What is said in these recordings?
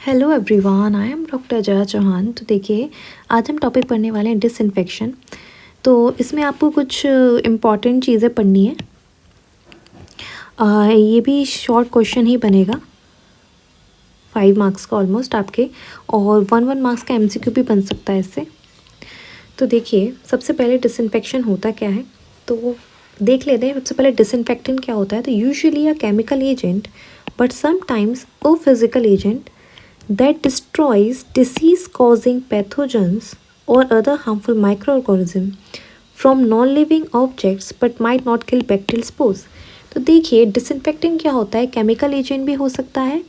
Hello everyone, I am doctor Jaya Chauhan. तो देखिए, आज हम टॉपिक पढ़ने वाले हैं डिसइंफेक्शन। तो इसमें आपको कुछ इम्पॉर्टेंट चीज़ें पढ़नी है। ये भी शॉर्ट क्वेश्चन ही बनेगा, 5 मार्क्स का ऑलमोस्ट आपके, और 1 मार्क्स का एमसीक्यू भी बन सकता है इससे। तो देखिए, सबसे पहले डिसइंफेक्शन होता क्या है तो देख लेते हैं। सबसे पहले डिसइंफेक्टेंट क्या होता है। तो usually a chemical agent but sometimes a physical agent that destroys disease-causing pathogens or other harmful microorganisms from non-living objects but might not kill bacterial spores। तो देखिए, डिसइंफेक्टेंट क्या होता है। केमिकल एजेंट भी हो सकता है,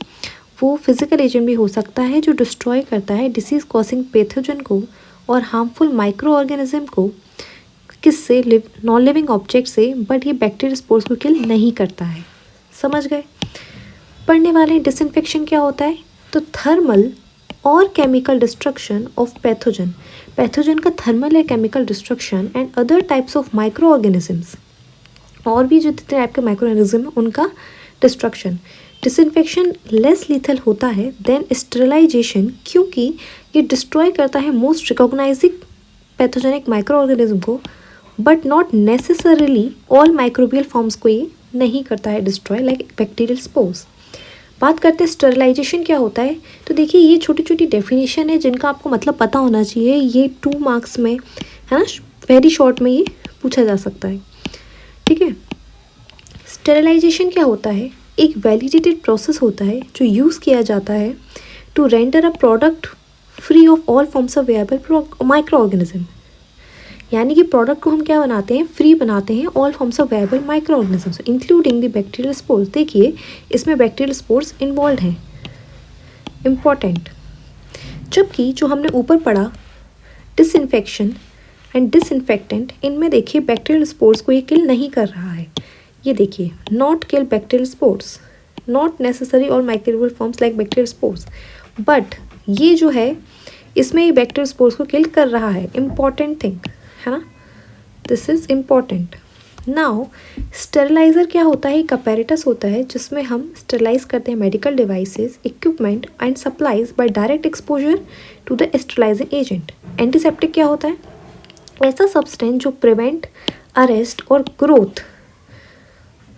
वो फिजिकल एजेंट भी हो सकता है जो डिस्ट्रॉय करता है डिसीज कॉजिंग पैथोजन को और हार्मफुल माइक्रो ऑर्गेनिज्म को। किससे? नॉन लिविंग ऑब्जेक्ट से, बट ये बैक्टीरियल स्पोर्स को किल नहीं करता है। समझ गए? पढ़ने वाले डिसइंफेक्शन क्या होता है। तो थर्मल और केमिकल डिस्ट्रक्शन ऑफ पैथोजन का थर्मल या chemical destruction and other types of micro organisms, और भी जो जितने टाइप के माइक्रो ऑर्गेनिज्म हैं उनका डिस्ट्रक्शन। डिसइंफेक्शन लेस लीथल होता है देन स्टेरिलाइजेशन, क्योंकि ये डिस्ट्रॉय करता है most recognizing pathogenic micro organism को, but not necessarily all microbial forms को ये नहीं करता है डिस्ट्रॉय, लाइक बैक्टीरियल स्पोर्स। बात करते हैं स्टेरिलाइजेशन क्या होता है। तो देखिए, ये छोटी छोटी डेफिनेशन है जिनका आपको मतलब पता होना चाहिए। ये 2 मार्क्स में है ना, वेरी शॉर्ट में ये पूछा जा सकता है। ठीक है, स्टेरिलाइजेशन क्या होता है। एक वैलिडेटेड प्रोसेस होता है जो यूज़ किया जाता है to render a product free of all forms of variable microorganism. यानी कि प्रोडक्ट को हम क्या बनाते हैं, फ्री बनाते हैं all forms of variable micro organisms including the bacterial spores. देखिए, इसमें बैक्टीरियल स्पोर्स इन्वॉल्व हैं, इम्पॉर्टेंट। जबकि जो हमने ऊपर पढ़ा डिसइंफेक्शन एंड डिसइंफेक्टेंट, इनमें देखिए बैक्टीरियल स्पोर्स को ये किल नहीं कर रहा है। ये देखिए, not kill bacterial spores, not necessary और microbial forms like bacterial spores, but ये जो है इसमें ये बैक्टीरियल स्पोर्स को किल कर रहा है। इम्पॉर्टेंट थिंग है ना, दिस इज इम्पॉर्टेंट। नाउ स्टेरिलाइज़र क्या होता है। एक अपैरेटस होता है जिसमें हम स्टेरिलाइज करते हैं medical devices, equipment and supplies by direct exposure to the sterilizing agent. Antiseptic क्या होता है। ऐसा सब्सटेंस जो प्रिवेंट, अरेस्ट और ग्रोथ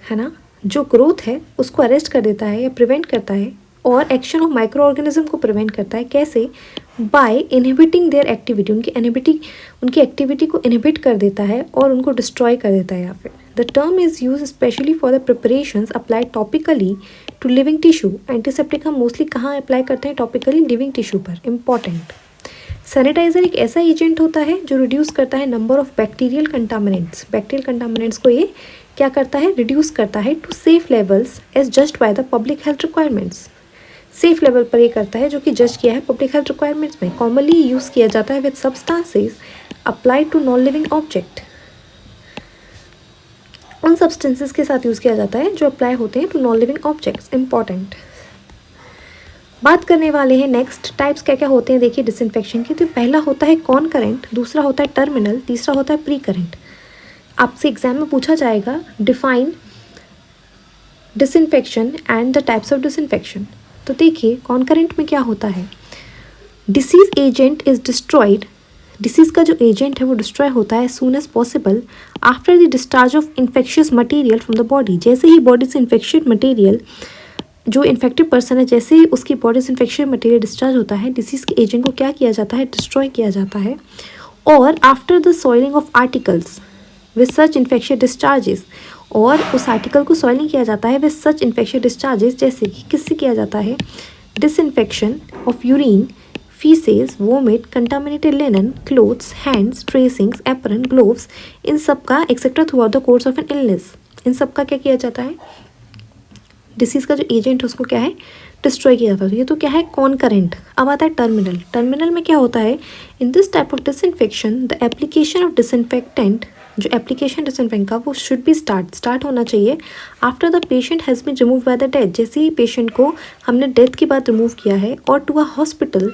है ना, जो ग्रोथ है उसको अरेस्ट कर देता है या प्रिवेंट करता है, और एक्शन ऑफ माइक्रो ऑर्गेनिज्म को प्रिवेंट करता है। कैसे? बाय इनहिबिटिंग देयर एक्टिविटी, उनकी एक्टिविटी को इनहिबिट कर देता है और उनको डिस्ट्रॉय कर देता है। या फिर the term is use specially for the preparations applied topically to living tissue. Antiseptic हम मोस्टली कहाँ अप्लाई करते हैं, टॉपिकली लिविंग टिश्यू पर। इंपॉर्टेंट। सैनिटाइजर एक ऐसा एजेंट होता है जो रिड्यूस करता है नंबर ऑफ बैक्टीरियल कंटामिनेंट्स को ये क्या करता है, रिड्यूस करता है to safe levels as just by the public health requirements. Safe level पर ये करता है जो कि जज किया है पब्लिक हेल्थ रिक्वायरमेंट्स में। कॉमनली यूज़ किया जाता है with substances applied to non living object. उन सब्सटेंसेस के साथ यूज़ किया जाता है जो अप्लाई होते हैं to non living objects. Important. बात करने वाले हैं नेक्स्ट टाइप्स क्या क्या होते हैं। देखिए डिसइंफेक्शन की, तो पहला होता है कॉनकरेंट, दूसरा होता है टर्मिनल, तीसरा होता है प्री करेंट। आपसे एग्जाम में पूछा जाएगा define disinfection and the types of disinfection. तो देखिए, कॉनकरेंट में क्या होता है। Disease agent is destroyed, disease का जो एजेंट है वो डिस्ट्रॉय होता है soon as possible after the discharge of infectious material from the body. जैसे ही बॉडी से इन्फेक्शियस मटेरियल, जो इन्फेक्टेड पर्सन है, जैसे ही उसकी बॉडी से इन्फेक्शियस मटेरियल डिस्चार्ज होता है, डिसीज़ के एजेंट को क्या किया जाता है, डिस्ट्रॉय किया जाता है। और after the soiling of articles with such infectious discharges, और उस आर्टिकल को सॉइलिंग किया जाता है विद सच इन्फेक्शियस डिस्चार्जेस। जैसे कि किससे किया जाता है, disinfection of urine, faeces, vomit, contaminated linen, clothes, hands, dressings, apron, gloves, इन सब का etcetera throughout the course of an illness, इन सब का क्या किया जाता है, डिसीज़ का जो एजेंट है उसको क्या है, डिस्ट्रॉय किया जाता है। ये तो क्या है, कॉनकरेंट। अब आता है टर्मिनल। टर्मिनल में क्या होता है, in this type of disinfection the application of disinfectant, जो एप्लीकेशन डिसइंफेक्टेंट का वो शुड बी स्टार्ट होना चाहिए after the patient has been remove by the death. जैसे ही पेशेंट को हमने डेथ के बाद रिमूव किया है, और टू अ हॉस्पिटल,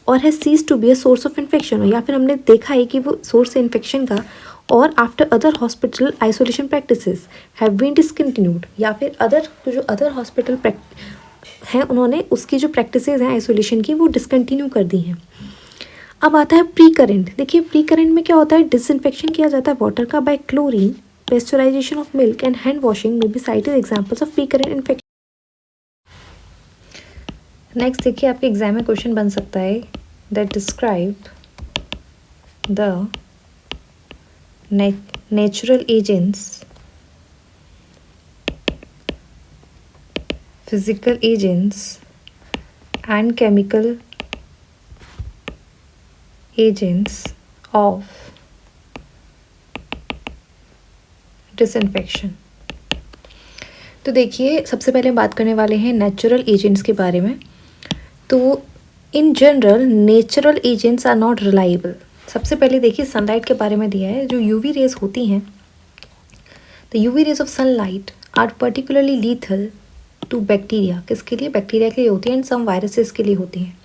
और has cease to be a source of infection, या फिर हमने देखा है कि वो सोर्स है इन्फेक्शन का, और after other hospital isolation practices have been discontinued, या फिर जो अदर हॉस्पिटल हैं उन्होंने उसकी जो प्रैक्टिसेस हैं आइसोलेशन की वो डिसकंटिन्यू कर दी हैं। अब आता है प्री करंट। देखिए प्री करंट में क्या होता है, डिसइंफेक्शन किया जाता है वाटर का by chlorine, pasteurization of milk and hand washing में be cited examples of pre current infection. Next देखिए आपके एग्जाम में क्वेश्चन बन सकता है that describe the natural agents, physical agents and chemical agents of disinfection। तो देखिए सबसे पहले बात करने वाले हैं नेचुरल एजेंट्स के बारे में। तो in general natural agents are not reliable. सबसे पहले देखिए सनलाइट के बारे में दिया है, जो यूवी रेज होती हैं, the UV rays of sunlight are particularly lethal to bacteria. किसके लिए? बैक्टीरिया के लिए होती है एंड सम वायरसेस के लिए होती हैं।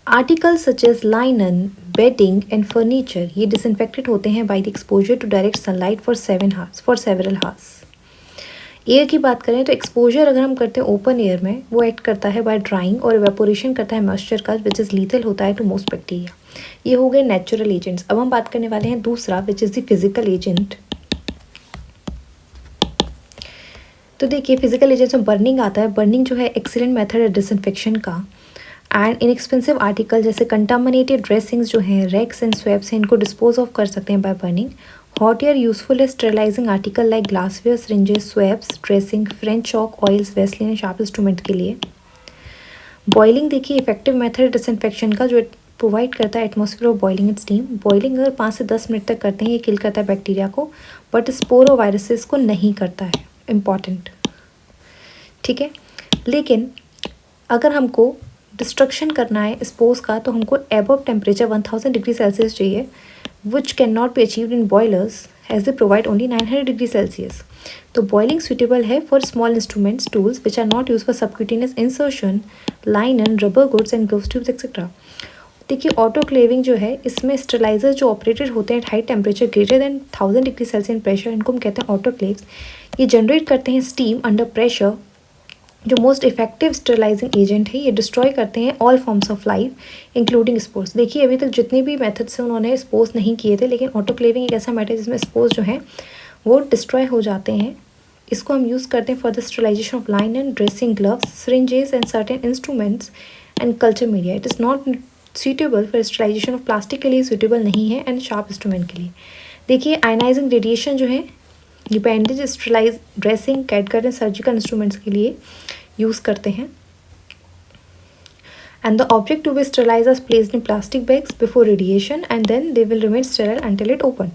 Articles such as linen, bedding and furniture ये डिसइंफेक्टेड होते हैं by the exposure to direct sunlight for several hours. Air की बात करें तो एक्सपोजर अगर हम करते हैं ओपन एयर में, वो एक्ट करता है बाय ड्राइंग और एवेपोरेशन करता है मॉइस्चर का, विच इज़ लीथल होता है टू मोस्ट बैक्टीरिया। ये हो गए नेचुरल एजेंट्स। अब हम बात करने वाले हैं दूसरा, विच इज़ द फिजिकल एजेंट। तो देखिए फिजिकल एजेंट्स में बर्निंग आता है। बर्निंग जो है एक्सीलेंट मेथड है डिसइंफेक्शन का। एंड इनएक्सपेंसिव आर्टिकल जैसे कंटामिनेटेड ड्रेसिंग्स जो हैं, रैक्स एंड स्वैप्स हैं, इनको डिस्पोज ऑफ कर सकते हैं by burning. Hot air useful है sterilizing article like glassware, syringes, swabs, dressing, French chalk, oils, Vaseline and sharp instrument के लिए। बॉइलिंग देखिए इफेक्टिव मेथड डिसइंफेक्शन का, जो प्रोवाइड करता है atmosphere of boiling and steam. Boiling अगर 5 से 10 मिनट तक करते हैं ये किल करता है बैक्टीरिया को, बट स्पोर और वायरसेस को नहीं करता है। इम्पॉर्टेंट, ठीक है। लेकिन अगर हमको डिस्ट्रक्शन करना है स्पोर्स का तो हमको एबव टेम्परेचर 1000 डिग्री सेल्सियस चाहिए, which can not be achieved in boilers as they provide only 900 degree Celsius. तो बॉइलिंग सुटेबल है for small instruments, tools which are not use for subcutaneous insertion, linen, rubber goods and gloves tubes etcetera. देखिए autoclaving जो है, इसमें sterilizer जो operated होते हैं at high temperature greater than 1000 degree Celsius pressure, इनको हम कहते हैं ऑटोक्लेव्स। ये जनरेट करते हैं स्टीम अंडर प्रेशर, जो मोस्ट इफेक्टिव स्टेरिलाइजिंग एजेंट है। ये डिस्ट्रॉय करते हैं all forms of life including spores. देखिए अभी तक जितने भी मेथड से उन्होंने स्पोर्स नहीं किए थे, लेकिन ऑटोक्लेविंग एक ऐसा मेथड जिसमें स्पोर्स जो हैं वो डिस्ट्रॉय हो जाते हैं। इसको हम यूज़ करते हैं for the sterilization of linen, dressing, gloves, syringes and certain instruments and culture media. It is not suitable for sterilization of plastic के लिए सूटेबल नहीं है एंड शार्प इंस्ट्रूमेंट के लिए। देखिए आयनाइजिंग रेडिएशन जो है ये bandage, sterilize, dressing, catgut and surgical instruments के लिए यूज़ करते हैं। And the object to be sterilize are placed in plastic bags before radiation and then they will remain sterile until it open.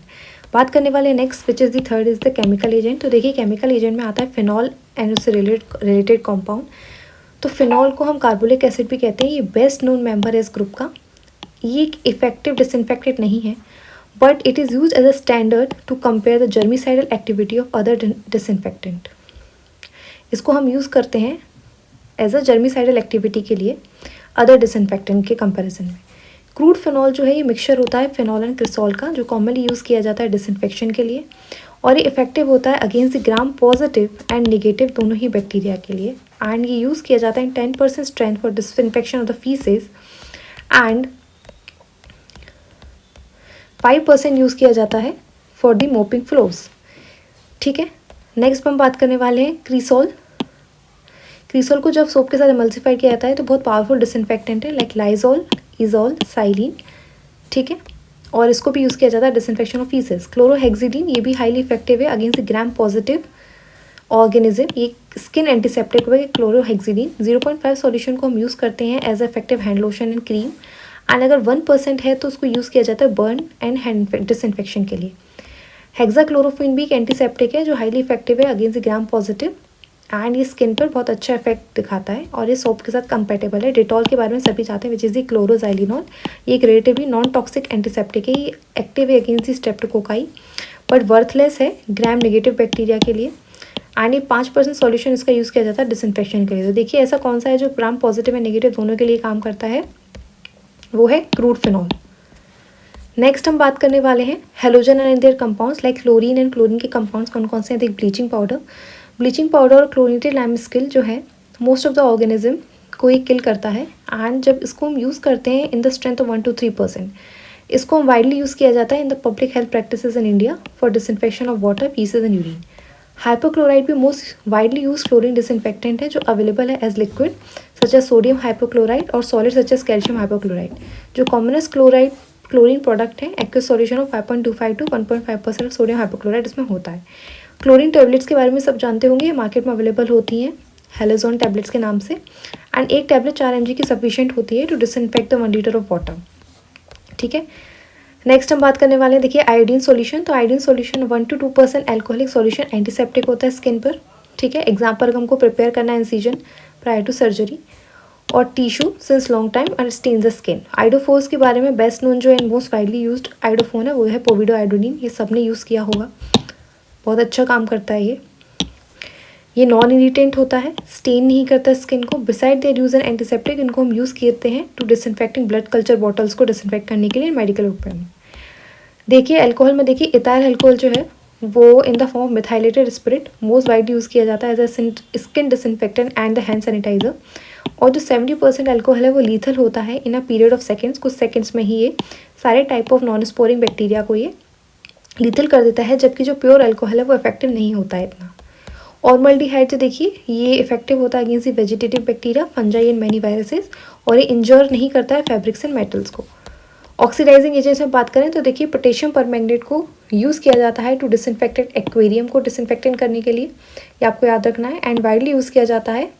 बात करने वाले next which is the third is the chemical agent. तो देखिए chemical agent में आता है phenol and उससे related compound. तो फिनॉल को हम कार्बोलिक एसिड भी कहते हैं। ये बेस्ट नोन मेंबर है इस ग्रुप का। ये इफेक्टिव डिसइंफेक्टेंट नहीं है, but it is use as a standard to compare the germicidal activity of other disinfectant. इसको हम यूज़ करते हैं एज अ जर्मिसाइडल एक्टिविटी के लिए अदर डिसइंफेक्टेंट के कंपैरिजन में। क्रूड फिनॉल जो है ये मिक्सचर होता है फिनॉल एंड क्रिसॉल का, जो कॉमनली यूज़ किया जाता है डिसइंफेक्शन के लिए, और ये इफेक्टिव होता है against the gram positive and negative दोनों ही बैक्टीरिया के लिए। एंड ये यूज़ किया जाता है इन 10% strength for disinfection of the faeces and 5% use किया जाता है फॉर द मोपिंग फ्लोर्स, ठीक है। नेक्स्ट हम बात करने वाले हैं क्रिसॉल। क्रिसॉल को जब सोप के साथ एमल्सिफाई किया जाता है तो बहुत पावरफुल डिसइंफेक्टेंट है, लाइक लाइजॉल, इजॉल, साइलिन, ठीक है। और इसको भी यूज़ किया जाता है डिसइंफेक्शन ऑफ फीसेस। क्लोरोहेक्सिडिन ये भी हाईली इफेक्टिव है अगेंस्ट ग्राम पॉजिटिव ऑर्गेनिज्म। ये स्किन एंटीसेप्टिक है क्लोरोहेक्सिडिन। 0.5 सॉल्यूशन को हम यूज़ करते हैं as effective hand lotion and cream. And अगर 1% है तो उसको यूज़ किया जाता है बर्न एंड हैंड डिसइंफेक्शन के लिए। हेक्साक्लोरोफिन भी एक एंटीसेप्टिक है जो हाईली इफेक्टिव है अगेंस्ट ग्राम पॉजिटिव, एंड ये स्किन पर बहुत अच्छा इफेक्ट दिखाता है और ये सोप के साथ कंपेटेबल है। डिटॉल के बारे में सभी जानते हैं विच इज़ दी क्लोरोजाइलिनॉल। ये एक रिलेटिवली नॉन टॉक्सिक एंटीसेप्टिक है। ये एक्टिव है against the streptococci, but worthless है ग्राम नेगेटिव बैक्टीरिया के लिए। एंड ये 5% सॉल्यूशन इसका यूज़ किया जाता है डिसइंफेक्शन के लिए। तो देखिए ऐसा कौन सा है जो ग्राम पॉजिटिव एंड नेगेटिव दोनों के लिए काम करता है, वो है क्रूड फिनॉल। नेक्स्ट हम बात करने वाले हैं halogen and there compounds like chlorine and chlorine के कंपाउंड्स कौन कौन से हैं। देख ब्लीचिंग पाउडर और क्लोरीनेटेड लाइम स्किल जो है मोस्ट ऑफ द ऑर्गेनिज्म को ये किल करता है। एंड जब इसको हम यूज़ करते हैं in the strength of 1 to 3%, इसको हम वाइडली यूज़ किया जाता है in the public health practices in India for disinfection of water, faeces and urine. Hypochlorite भी most widely use chlorine disinfectant है जो अवेलेबल है as liquid such as sodium hypochlorite और solid such as calcium hypochlorite. जो commonest chlorine product है aqueous solution of 5.25 to 1.5% sodium hypochlorite इसमें होता है। क्लोरीन टैबलेट्स के बारे में सब जानते होंगे, ये मार्केट में अवेलेबल होती हैं हेलोजोन टैबलेट्स के नाम से। एंड एक टैबलेट 4 mg की सफिशिएंट होती है to disinfect the 1 liter of water. ठीक है, नेक्स्ट हम बात करने वाले हैं, देखिए आयोडीन सॉल्यूशन। तो iodine solution 1 to 2% alcoholic solution antiseptic होता है स्किन पर। ठीक है, एग्जाम्पल हमको प्रिपेयर करना है इंसिजन प्रायर टू सर्जरी और tissue since long time and stain the skin. Iodophors के बारे में बेस्ट नोन जो and most widely used iodophor है वो है पोविडो आयोडीन, ये सबने यूज़ किया होगा, बहुत अच्छा काम करता है ये नॉन इरिटेंट होता है, स्टेन नहीं करता स्किन को। Beside their use an antiseptic, इनको हम यूज़ करते हैं to disinfecting blood culture bottles को डिसइंफेक्ट करने के लिए मेडिकल उपकरण में। देखिए अल्कोहल में देखिए इथाइल अल्कोहल जो है वो in the form of methylated spirit most widely use किया जाता है as a skin disinfectant and the hand sanitizer. और जो 70% अल्कोहल है वो लीथल होता है in a period of seconds, कुछ सेकेंड्स में ही ये सारे type of non sporing bacteria को ये लीथल कर देता है, जबकि जो प्योर अल्कोहल है वो इफेक्टिव नहीं होता है इतना। ऑर्मल्डिहाइड जो देखिए ये इफेक्टिव होता है against the vegetative bacteria, fungi and many viruses, और ये इंजर नहीं करता है फैब्रिक्स एंड मेटल्स को। ऑक्सीडाइजिंग एजेंट्स में बात करें तो देखिए पोटेशियम परमैंगनेट को यूज़ किया जाता है टू डिसइंफेक्टेड एक्वेरियम को डिसइंफेक्टेंट करने के लिए, ये आपको याद रखना है। एंड वाइडली यूज़ किया जाता है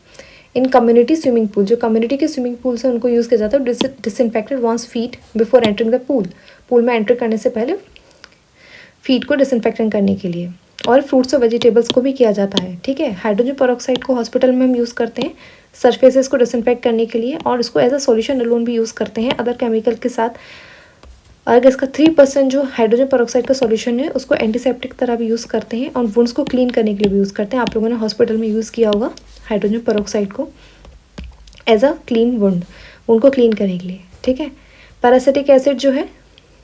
इन कम्युनिटी स्विमिंग पूल, जो कम्युनिटी के स्विमिंग पूल्स हैं उनको यूज़ किया जाता है disinfected one's feet before entering the pool, pool में एंटर करने से पहले फीट को डिसइंफेक्टेंट करने के लिए। और फ्रूट्स और वेजिटेबल्स को भी किया जाता है। ठीक है, हाइड्रोजन पेरोक्साइड को हॉस्पिटल में हम यूज़ करते हैं सरफेसेस को डिसइंफेक्ट करने के लिए, और इसको एज अ सॉल्यूशन अलोन भी यूज़ करते हैं अदर केमिकल के साथ। अगर इसका 3% जो हाइड्रोजन पेरोक्साइड का सॉल्यूशन है उसको एंटीसेप्टिक तरह भी यूज़ करते हैं और वुंड्स को क्लीन करने के लिए भी यूज़ करते हैं। आप लोगों ने हॉस्पिटल में यूज़ किया होगा हाइड्रोजन पेरोक्साइड को एज अ क्लीन वुंड को क्लीन करने के लिए। ठीक है, पैरासिटिक एसिड जो है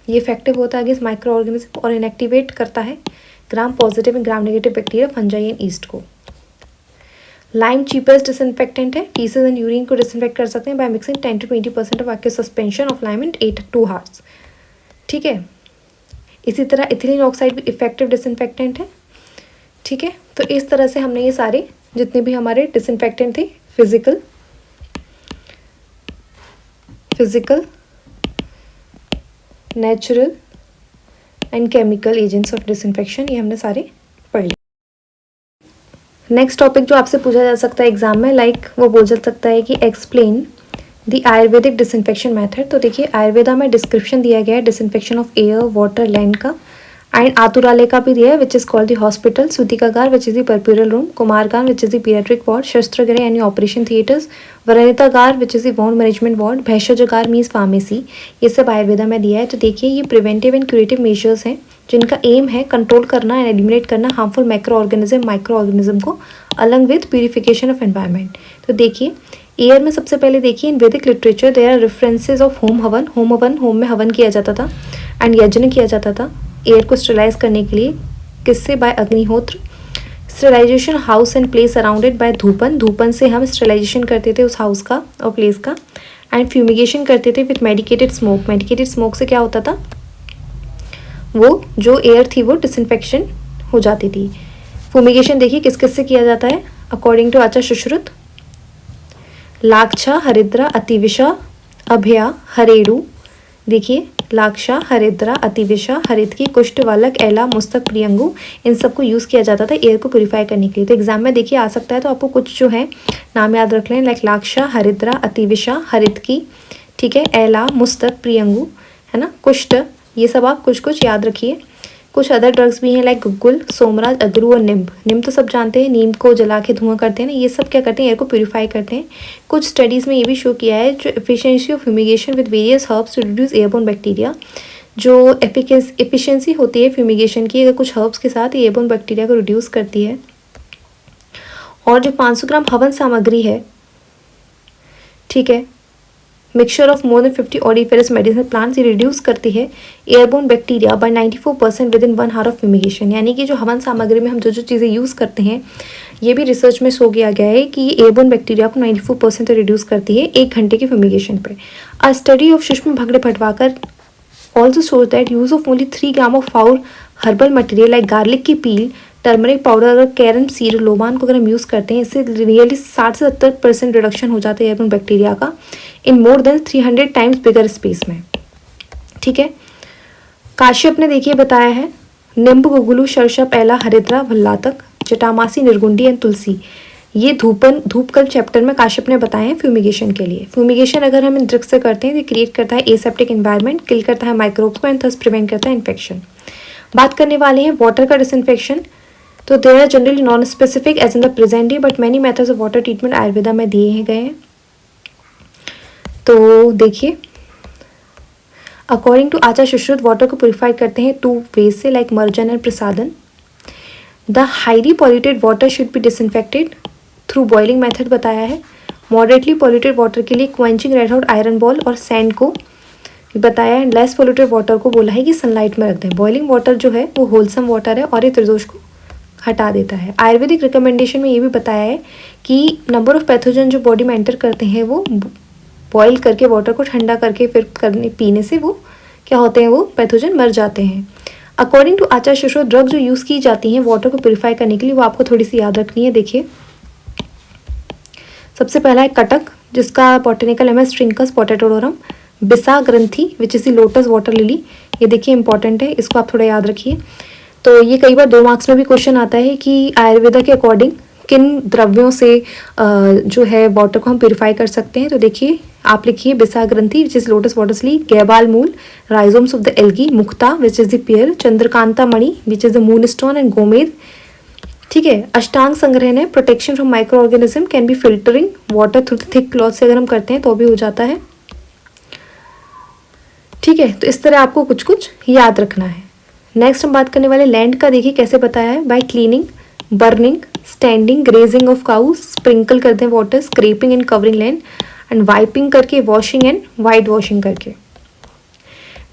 ये इफेक्टिव होता है अगेंस्ट माइक्रो ऑर्गेनिज्म और इनएक्टिवेट करता है gram positive and gram negative bacteria, fungi and east को। लाइम चीपेस्ट डिसइंफेक्टेंट है, फीसेज एंड यूरिन को डिसइंफेक्ट कर सकते हैं by mixing 10 to 20% of aqueous suspension of lime in 8 to 2 hours। ठीक है, इसी तरह इथिलीन ऑक्साइड भी इफेक्टिव डिसइंफेक्टेंट है। ठीक है, तो इस तरह से हमने ये सारे जितने भी हमारे डिसइंफेक्टेंट थे physical natural and chemical agents of disinfection, ये हमने सारे पढ़ लिए। नेक्स्ट टॉपिक जो आपसे पूछा जा सकता है एग्जाम में, वो बोल सकता है कि explain the Ayurvedic disinfection method. तो देखिए आयुर्वेदा में डिस्क्रिप्शन दिया गया है disinfection of air, water, land का, एंड आतुरालय का भी दिया है which is called the hospital, सूतिकागार which is the puerperal room, कुमारगार which is the paediatric ward, शस्त्रगृह यानी ऑपरेशन थिएटर्स, वरनितागार which is the wound management ward, भैषजगार मीन्स फार्मेसी, ये सब आयुर्वेदा में दिया है। तो देखिए ये प्रिवेंटिव एंड क्यूरेटिव मेजर्स हैं जिनका एम है कंट्रोल करना एंड एलिमिनेट करना हार्मफुल माइक्रो ऑर्गेनिज्म को along with purification of environment. तो देखिए एयर में सबसे पहले देखिए in Vedic literature there are references of होम में हवन किया जाता था एंड यज्ञ किया जाता था एयर को स्टेलाइज करने के लिए, किससे? By Agnihotra. Sterilization house and place surrounded by धूपन से हम स्टेलाइजेशन करते थे उस हाउस का और प्लेस का। एंड फ्यूमिगेशन करते थे विथ मेडिकेटेड स्मोक से क्या होता था, वो जो एयर थी वो डिसइंफेक्शन हो जाती थी। फ्यूमिगेशन देखिए किस किस से किया जाता है अकॉर्डिंग टू आचार्य सुश्रुत, लाक्षा, हरिद्रा, अतिविशा, अभया, हरेड़ू। देखिए लाक्षा, हरिद्रा, अतिविशा, हरितकी, कुष्ठ, वालक, एला, मुस्तक, प्रियंगु, इन सबको यूज़ किया जाता था एयर को प्यूरिफाई करने के लिए। तो एग्जाम में देखिए आ सकता है, तो आपको कुछ जो है नाम याद रख लें, लाइक लाक्षा, हरिद्रा, अतिविशा, हरितकी, ठीक है, एला, मुस्तक, प्रियंगु, है ना, कुष्ठ, ये सब आप कुछ याद रखिए। कुछ अदर ड्रग्स भी हैं लाइक गुग्गुल, सोमराज, अगरू और नीम तो सब जानते हैं, नीम को जला के धुआं करते हैं ना, ये सब क्या करते हैं एयर को प्यूरिफाई करते हैं। कुछ स्टडीज़ में ये भी शो किया है जो efficiency of fumigation with various herbs to reduce airborne bacteria, जो एफिशिएंसी होती है फ्यूमिगेशन की अगर कुछ हर्ब्स के साथ एयरबोर्न बैक्टीरिया को रिड्यूस करती है। और जो 500 ग्राम हवन सामग्री है, ठीक है, mixture of more than 50 odoriferous medicinal plants, ये रिड्यूस करती है airborne bacteria by 94% within 1 hour of fumigation. यानी कि जो हवन सामग्री में हम जो चीज़ें यूज़ करते हैं ये भी रिसर्च में शो किया गया है कि ये एयरबोर्न बैक्टीरिया को 94% तो रिड्यूस करती है 1 घंटे के फ्यूमिगेशन पे। A study of Sushma Bhagade Bhatwakar also shows that use of only 3 gram of four herbal material like garlic की पील, टर्मरिक पाउडर और कैरम सीड लोबान को अगर हम यूज़ करते हैं, इससे रियली 60 से 70% रिडक्शन हो जाता है एयरबोर्न बैक्टीरिया का in more than 300 times bigger space में। ठीक है, काश्यप ने देखिए बताया है नींब, गुगुलू, शरशप, एला, हरिद्रा, भल्लातक, जटामासी, निर्गुंडी एंड तुलसी, ये धूपकल चैप्टर में काश्यप ने बताए हैं फ्यूमिगेशन के लिए। फ्यूमिगेशन अगर हम इन ड्रग्स से करते हैं तो क्रिएट करता है एसेप्टिक एनवायरनमेंट, किल करता है माइक्रोब्स को एंड थस प्रिवेंट करता है इन्फेक्शन। बात करने वाले हैं वाटर का डिसइंफेक्शन। तो there are generally nonspecific as in the present day but many methods of water treatment Ayurveda में दिए गए हैं। तो देखिए, according to Acharya Sushruta water को प्योरीफाई करते हैं 2 वेज से लाइक मर्जन एंड प्रसादन। The highly polluted water should be disinfected through boiling method बताया है। मॉडरेटली पॉल्यूटेड वाटर के लिए quenching red hot iron ball और सैंड को बताया है। लेस पॉल्यूटेड वाटर को बोला है कि सनलाइट में रख दें। बॉइलिंग वाटर जो है वो होलसम वाटर है और ये त्रिदोष को हटा देता है। आयुर्वेदिक रिकमेंडेशन में ये भी बताया है कि नंबर ऑफ पैथोजन जो बॉडी में एंटर करते हैं वो बॉयल करके वाटर को ठंडा करके फिर पीने से वो क्या होते हैं, वो पैथोजन मर जाते हैं। According to Acharya Sushruta drug जो यूज़ की जाती हैं वाटर को प्योरीफाई करने के लिए वो आपको थोड़ी सी याद रखनी है। देखिए, सबसे पहला है कटक, जिसका बॉटनिकल नेम है स्ट्रिंकस पोटेटोडोरम। बिसा ग्रंथि which is the lotus water lily, ये देखिए इंपॉर्टेंट है, इसको आप थोड़ा याद रखिए। तो ये कई बार 2 मार्क्स में भी क्वेश्चन आता है कि आयुर्वेदा के अकॉर्डिंग किन द्रव्यों से जो है वाटर को हम प्योरीफाई कर सकते हैं। तो देखिए, आप लिखिए बिसा ग्रंथि which is lotus water lily, गैबाल मूल, राइजोम्स ऑफ द एल्गी, मुक्ता विच इज द पेयर, चंद्रकांता मणि which is the moonstone and गोमेद। ठीक है, अष्टांग संग्रहण है protection from microorganism can be filtering water through the thick cloth से अगर हम करते हैं तो भी हो जाता है। ठीक है, तो इस तरह आपको कुछ कुछ याद रखना है। नेक्स्ट हम बात करने वाले लैंड का। देखिए कैसे बताया है, bye cleaning, burning, standing, grazing of cows, sprinkle करते हैं water, scraping and covering land and wiping करके, वॉशिंग एंड वाइट वॉशिंग करके।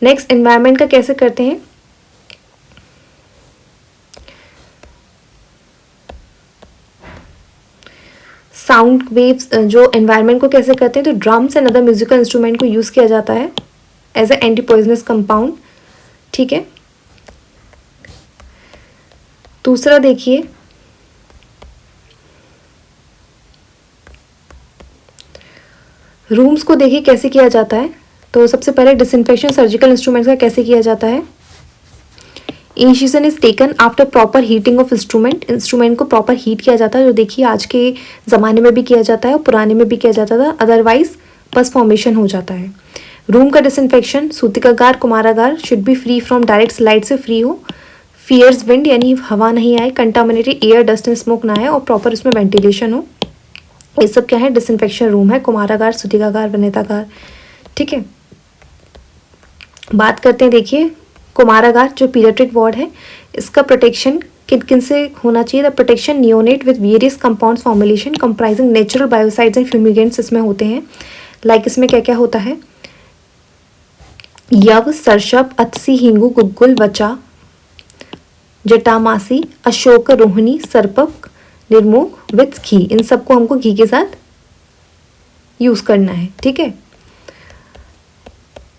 नेक्स्ट एनवायरनमेंट का कैसे करते हैं, साउंड वेव्स जो एनवायरनमेंट को कैसे करते हैं, तो drums and other musical instrument को यूज़ किया जाता है as a anti poisonous compound. ठीक है, दूसरा देखिए, रूम्स को देखिए कैसे किया जाता है। तो सबसे पहले डिसइंफेक्शन सर्जिकल इंस्ट्रूमेंट्स का कैसे किया जाता है। Initiation is taken after proper heating of instrument को प्रॉपर हीट किया जाता है, जो देखिए आज के ज़माने में भी किया जाता है और पुराने में भी किया जाता था, अदरवाइज पस फॉर्मेशन हो जाता है। रूम का डिसइंफेक्शन, सूतिकागार, कुमारागार should be free from direct light से फ्री हो, फियर्स विंड यानी हवा नहीं आए, contaminated air, dust and smoke ना आए और प्रॉपर इसमें वेंटिलेशन हो। ये सब क्या है, डिसइंफेक्शन रूम है, कुमारागार, सूतिकागार, वनेतागार। ठीक है, बात करते हैं देखिए कुमारागार जो पीडियाट्रिक वार्ड है, इसका प्रोटेक्शन किन किन से होना चाहिए। The protection neonate with various compounds formulation comprising natural biocides and fumigants इसमें होते हैं। लाइक इसमें क्या क्या होता है, यव, सरशप, अत्सी, हिंगू, गुग्गुल, वचा, जटामासी, अशोक, रोहिणी, सर्पक, निर्मोक विथ घी, इन सबको हमको घी के साथ यूज करना है। ठीक है,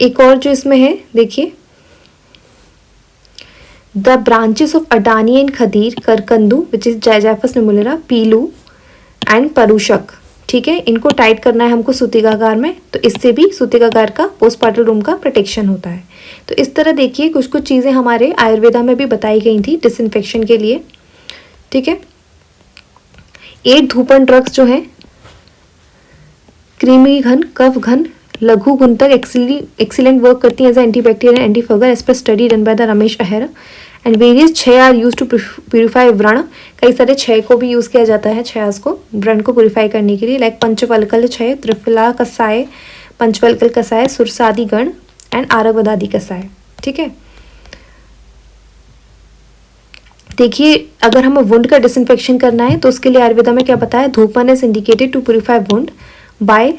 एक और जो इसमें है देखिए, द ब्रांचेस ऑफ अडानी एंड खदीर, करकंदू विच इज जायजाइफस निमोलेरा, पीलू एंड परूषक। ठीक है, इनको टाइट करना है हमको सूतिकागार में, तो इससे भी सूतिकागार का पोस्टपार्टल रूम का प्रोटेक्शन होता है। तो इस तरह देखिए कुछ कुछ चीज़ें हमारे आयुर्वेदा में भी बताई गई थी डिसइंफेक्शन के लिए। ठीक है, 8 धूपन ड्रग्स जो है, क्रीमी घन, कफ घन, लघु घुन तक एक्सीलेंट वर्क करती है as antibacterial antifungal as per study done by the Ramesh Ahera and various क्षय आर यूज टू प्यूरिफाई व्रण। कई सारे क्षय को भी यूज़ किया जाता है, क्षयास को व्रण को प्यूरिफाई करने के लिए, लाइक पंचवल्कल क्षय, त्रिफला कसाय, पंचवल्कल कसाय, सुरसादी गण एंड आरगवदादी कसाय। ठीक है, देखिए अगर हमें वुंड का डिसइंफेक्शन करना है तो उसके लिए आयुर्वेदा में क्या बताया, धूपन is indicated to purify wound by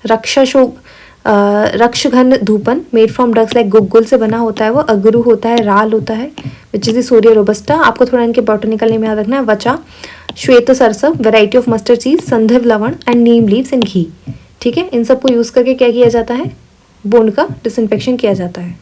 रक्षघन धूपन made from drugs like guggul से बना होता है, वो अगरू होता है, राल होता है विच इज द सोरिया रोबस्टा। आपको थोड़ा इनके बॉटनिकल नेम याद रखना है, वचा श्वेत सरसव, वैरायटी ऑफ मस्टर्ड सीड, संदर्भ लवण एंड नीम लीव्स एंड घी। ठीक है, इन सबको यूज़ करके क्या किया जाता है, बोन का डिसइंफेक्शन किया जाता है।